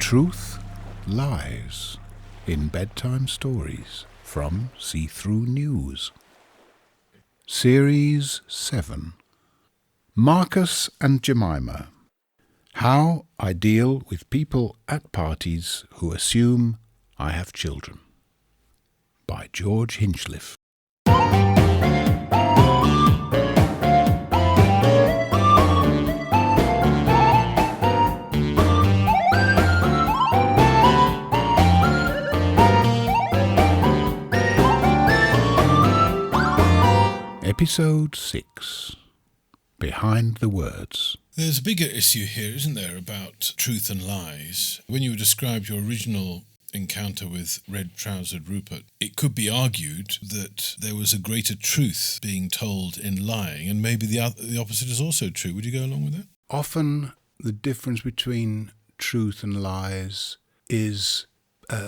Truth lies in bedtime stories from See-Through News. Series 7. Marcus and Jemima. How I Deal with People at Parties Who Assume I Have Children. By George Hinchliffe. Episode 6. Behind the Words. There's a bigger issue here, isn't there, about truth and lies? When you described your original encounter with red-trousered Rupert, it could be argued that there was a greater truth being told in lying, and maybe the opposite is also true. Would you go along with that? Often the difference between truth and lies is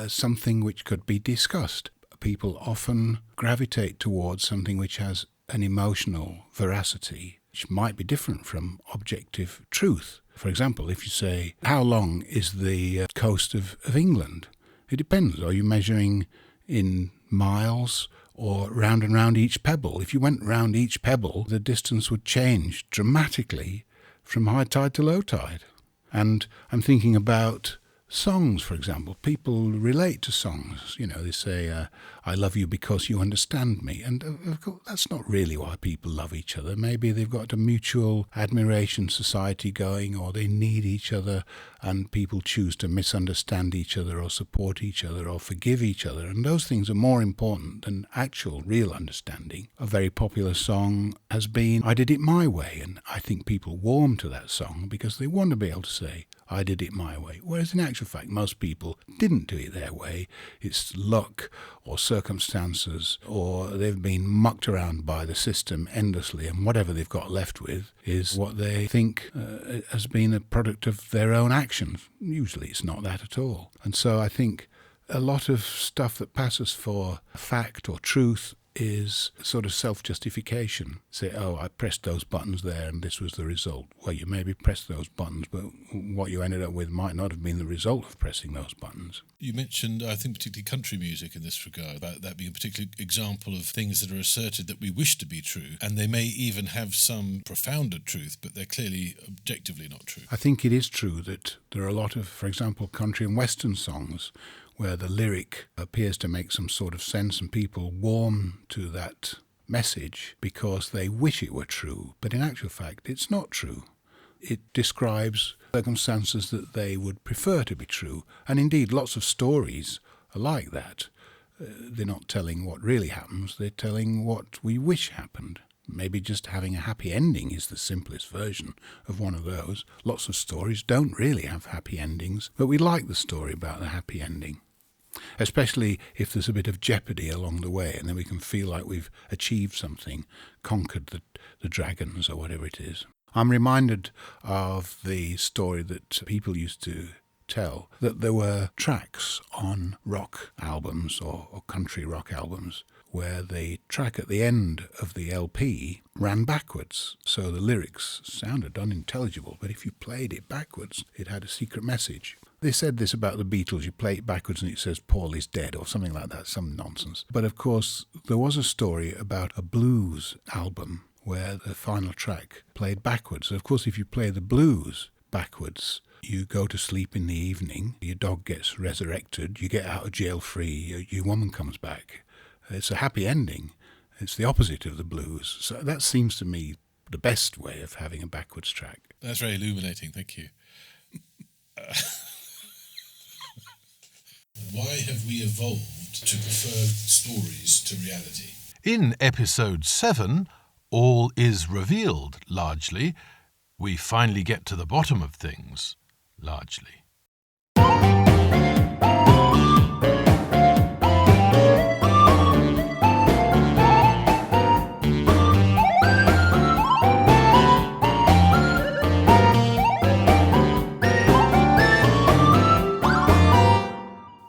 something which could be discussed. People often gravitate towards something which has an emotional veracity, which might be different from objective truth. For example, if you say, how long is the coast of England? It depends. Are you measuring in miles or round and round each pebble? If you went round each pebble, the distance would change dramatically from high tide to low tide. And I'm thinking about songs, for example. People relate to songs. You know, they say, I love you because you understand me. And of course, that's not really why people love each other. Maybe they've got a mutual admiration society going, or they need each other, and people choose to misunderstand each other or support each other or forgive each other. And those things are more important than actual real understanding. A very popular song has been I Did It My Way. And I think people warm to that song because they want to be able to say, I did it my way. Whereas in actual fact, most people didn't do it their way. It's luck or circumstances, or they've been mucked around by the system endlessly, and whatever they've got left with is what they think has been a product of their own actions. Usually it's not that at all. And so I think a lot of stuff that passes for fact or truth is sort of self-justification. Say, oh, I pressed those buttons there and this was the result. Well, you maybe pressed those buttons, but what you ended up with might not have been the result of pressing those buttons. You mentioned, I think, particularly country music in this regard, about that being a particular example of things that are asserted that we wish to be true, and they may even have some profounder truth, but they're clearly objectively not true. I think it is true that there are a lot of, for example, country and western songs where the lyric appears to make some sort of sense and people warm to that message because they wish it were true. But in actual fact, it's not true. It describes circumstances that they would prefer to be true. And indeed, lots of stories are like that. They're not telling what really happens, they're telling what we wish happened. Maybe just having a happy ending is the simplest version of one of those. Lots of stories don't really have happy endings, but we like the story about the happy ending. Especially if there's a bit of jeopardy along the way, and then we can feel like we've achieved something, conquered the dragons or whatever it is. I'm reminded of the story that people used to tell, that there were tracks on rock albums or country rock albums where the track at the end of the LP ran backwards. So the lyrics sounded unintelligible, but if you played it backwards, it had a secret message. They said this about the Beatles, you play it backwards and it says Paul is dead or something like that, some nonsense. But of course, there was a story about a blues album where the final track played backwards. Of course, if you play the blues backwards, you go to sleep in the evening, your dog gets resurrected, you get out of jail free, your woman comes back. It's a happy ending. It's the opposite of the blues. So that seems to me the best way of having a backwards track. That's very illuminating, thank you. Why have we evolved to prefer stories to reality? In episode 7, all is revealed, largely. We finally get to the bottom of things, largely.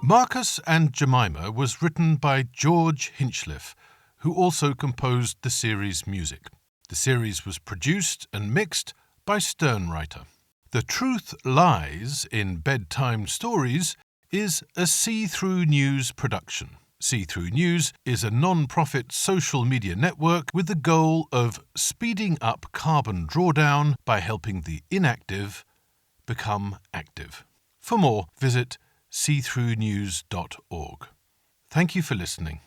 Marcus and Jemima was written by George Hinchliffe, who also composed the series' music. The series was produced and mixed by SternWriter. The Truth Lies in Bedtime Stories is a See-Through News production. See-Through News is a non-profit social media network with the goal of speeding up carbon drawdown by helping the inactive become active. For more, visit seethroughnews.org. Thank you for listening.